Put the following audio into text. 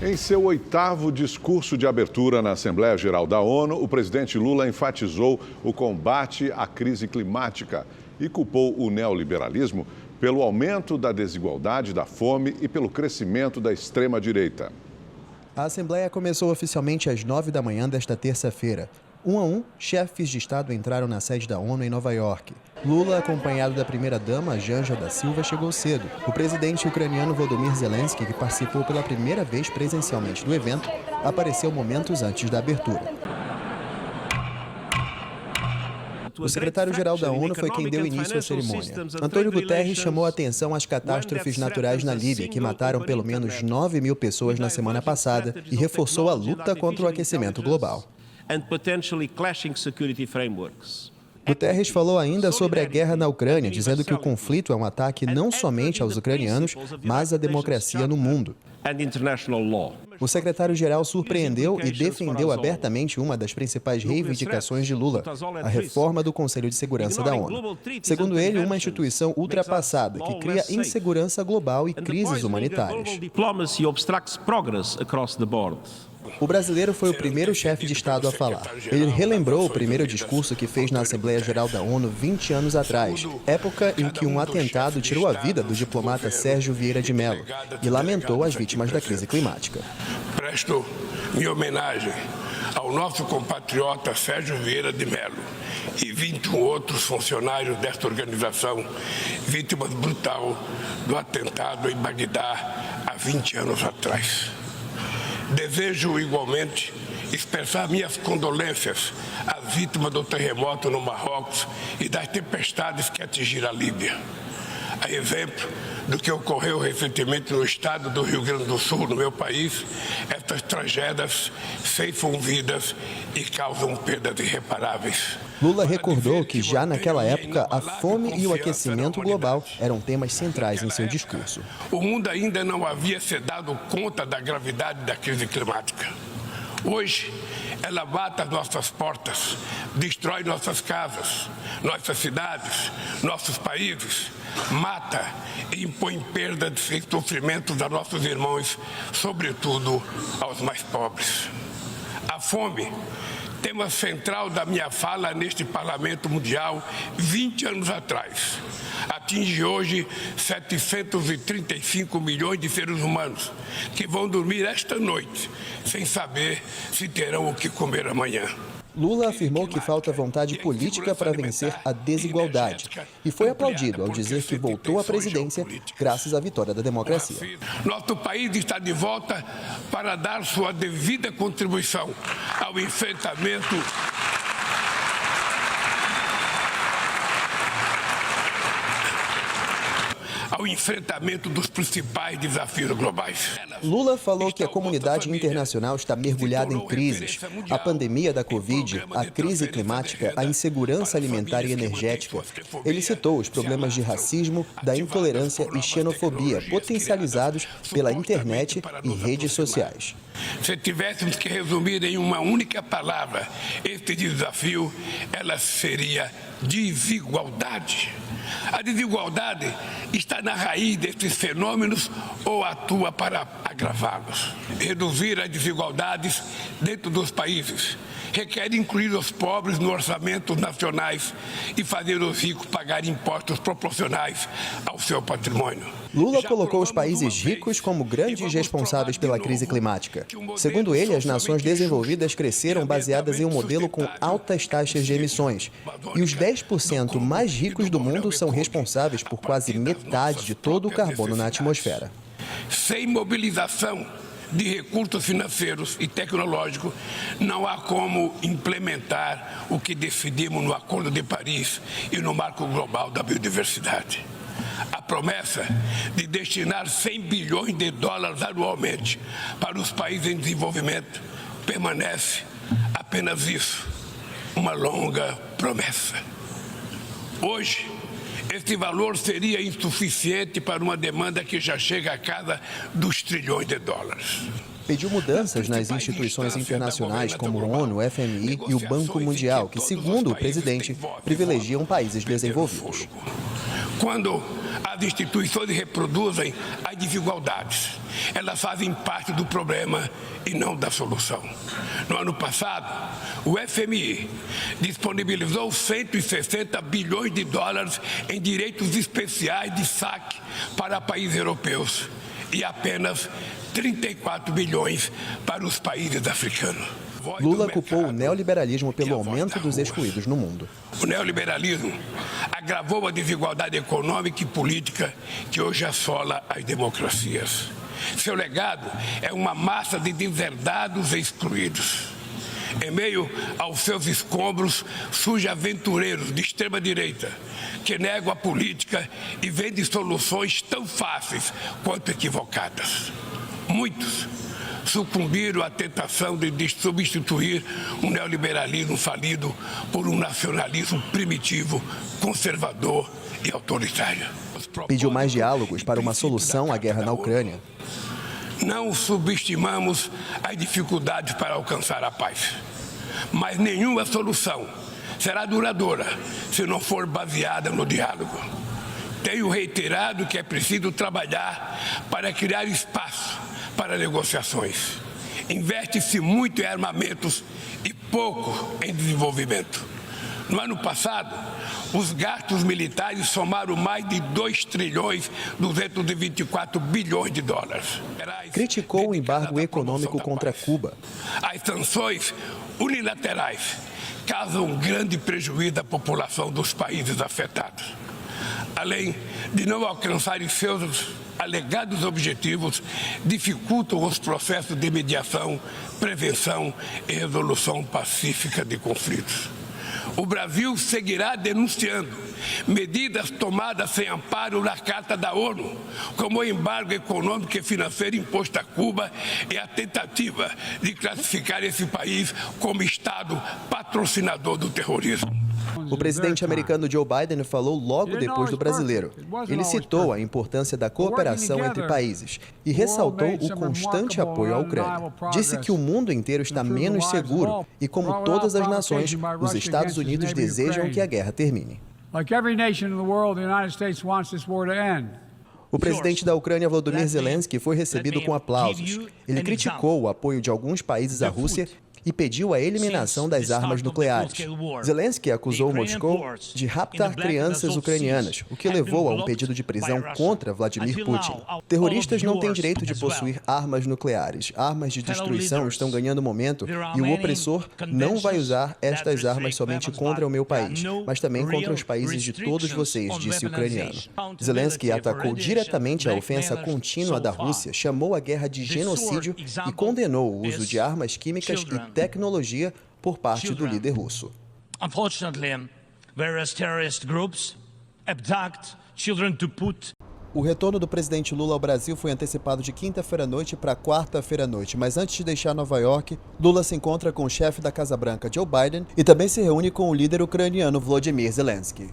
Em seu 8º discurso de abertura na Assembleia Geral da ONU, o presidente Lula enfatizou o combate à crise climática e culpou o neoliberalismo pelo aumento da desigualdade, da fome e pelo crescimento da extrema-direita. A Assembleia começou oficialmente às 9 da manhã desta terça-feira. Um a um, chefes de Estado entraram na sede da ONU em Nova York. Lula, acompanhado da primeira-dama, Janja da Silva, chegou cedo. O presidente ucraniano Volodymyr Zelensky, que participou pela primeira vez presencialmente do evento, apareceu momentos antes da abertura. O secretário-geral da ONU foi quem deu início à cerimônia. Antônio Guterres chamou a atenção às catástrofes naturais na Líbia, que mataram pelo menos 9.000 pessoas na semana passada, e reforçou a luta contra o aquecimento global. Guterres falou ainda sobre a guerra na Ucrânia, dizendo que o conflito é um ataque não somente aos ucranianos, mas à democracia no mundo. O secretário-geral surpreendeu e defendeu abertamente uma das principais reivindicações de Lula, a reforma do Conselho de Segurança da ONU. Segundo ele, uma instituição ultrapassada que cria insegurança global e crises humanitárias. O brasileiro foi o primeiro chefe de Estado a falar. Ele relembrou o primeiro discurso que fez na Assembleia Geral da ONU 20 anos atrás, época em que um atentado tirou a vida do diplomata Sérgio Vieira de Mello, e lamentou as vítimas da crise climática. Presto minha homenagem ao nosso compatriota Sérgio Vieira de Mello e 21 outros funcionários desta organização, vítimas brutal do atentado em Bagdá há 20 anos atrás. Desejo igualmente expressar minhas condolências às vítimas do terremoto no Marrocos e das tempestades que atingiram a Líbia. A exemplo do que ocorreu recentemente no estado do Rio Grande do Sul, no meu país, estas tragédias ceifam vidas e causam perdas irreparáveis. Lula recordou que já naquela época a fome e o aquecimento global eram temas centrais em seu discurso. O mundo ainda não havia se dado conta da gravidade da crise climática. Hoje, ela bate às nossas portas, destrói nossas casas, nossas cidades, nossos países, mata e impõe perda e sofrimentos a nossos irmãos, sobretudo aos mais pobres. A fome, tema central da minha fala neste Parlamento Mundial 20 anos atrás, atinge hoje 735 milhões de seres humanos que vão dormir esta noite sem saber se terão o que comer amanhã. Lula afirmou que falta vontade política para vencer a desigualdade e foi aplaudido ao dizer que voltou à presidência graças à vitória da democracia. Nosso país está de volta para dar sua devida contribuição ao enfrentamento dos principais desafios globais. Lula falou que a comunidade internacional está mergulhada em crises. A pandemia da Covid, a crise climática, a insegurança alimentar e energética. Ele citou os problemas de racismo, da intolerância e xenofobia potencializados pela internet e redes sociais. Se tivéssemos que resumir em uma única palavra este desafio, ela seria desigualdade. A desigualdade está na raiz destes fenômenos ou atua para agravá-los. Reduzir as desigualdades dentro dos países requer incluir os pobres nos orçamentos nacionais e fazer os ricos pagar impostos proporcionais ao seu patrimônio. Lula colocou os países ricos como grandes responsáveis pela crise climática. Segundo ele, as nações desenvolvidas cresceram baseadas em um modelo com altas taxas de emissões. E os 10% mais ricos do mundo são responsáveis por quase metade de todo o carbono na atmosfera. Sem mobilização de recursos financeiros e tecnológicos, não há como implementar o que decidimos no Acordo de Paris e no Marco Global da Biodiversidade. A promessa de destinar 100 bilhões de dólares anualmente para os países em desenvolvimento permanece apenas isso, uma longa promessa. Hoje, este valor seria insuficiente para uma demanda que já chega à casa dos trilhões de dólares. Pediu mudanças nas instituições internacionais como o ONU, o FMI e o Banco Mundial, que, segundo o presidente, privilegiam países desenvolvidos. Quando as instituições reproduzem as desigualdades elas fazem parte do problema e não da solução. No ano passado, o FMI disponibilizou 160 bilhões de dólares em direitos especiais de saque para países europeus e apenas 34 bilhões para os países africanos. Lula culpou o neoliberalismo pelo aumento dos excluídos no mundo. O neoliberalismo agravou a desigualdade econômica e política que hoje assola as democracias. Seu legado é uma massa de deserdados e excluídos. Em meio aos seus escombros, surgem aventureiros de extrema-direita que negam a política e vendem soluções tão fáceis quanto equivocadas. Muitos sucumbiram à tentação de substituir um neoliberalismo falido por um nacionalismo primitivo, conservador e autoritário. Pediu mais diálogos para uma solução à guerra na Ucrânia. Não subestimamos as dificuldades para alcançar a paz, mas nenhuma solução será duradoura se não for baseada no diálogo. Tenho reiterado que é preciso trabalhar para criar espaço para negociações. Investe-se muito em armamentos e pouco em desenvolvimento. No ano passado, os gastos militares somaram mais de 2,224 bilhões de dólares. Criticou o embargo econômico contra Cuba. As sanções unilaterais causam grande prejuízo à população dos países afetados. Além de não alcançarem seus alegados objetivos, dificultam os processos de mediação, prevenção e resolução pacífica de conflitos. O Brasil seguirá denunciando medidas tomadas sem amparo na Carta da ONU, como o embargo econômico e financeiro imposto a Cuba e a tentativa de classificar esse país como Estado patrocinador do terrorismo. O presidente americano Joe Biden falou logo depois do brasileiro. Ele citou a importância da cooperação entre países e ressaltou o constante apoio à Ucrânia. Disse que o mundo inteiro está menos seguro e, como todas as nações, os Estados Unidos desejam que a guerra termine. O presidente da Ucrânia, Volodymyr Zelensky, foi recebido com aplausos. Ele criticou o apoio de alguns países à Rússia e pediu a eliminação das armas nucleares. Zelensky acusou Moscou de raptar crianças ucranianas, o que levou a um pedido de prisão contra Vladimir Putin. Terroristas não têm direito de possuir armas nucleares. Armas de destruição estão ganhando momento e o opressor não vai usar estas armas somente contra o meu país, mas também contra os países de todos vocês, disse o ucraniano. Zelensky atacou diretamente a ofensa contínua da Rússia, chamou a guerra de genocídio e condenou o uso de armas químicas e tecnologia por parte do líder russo. O retorno do presidente Lula ao Brasil foi antecipado de quinta-feira à noite para quarta-feira à noite, mas antes de deixar Nova York, Lula se encontra com o chefe da Casa Branca, Joe Biden, e também se reúne com o líder ucraniano Volodymyr Zelensky.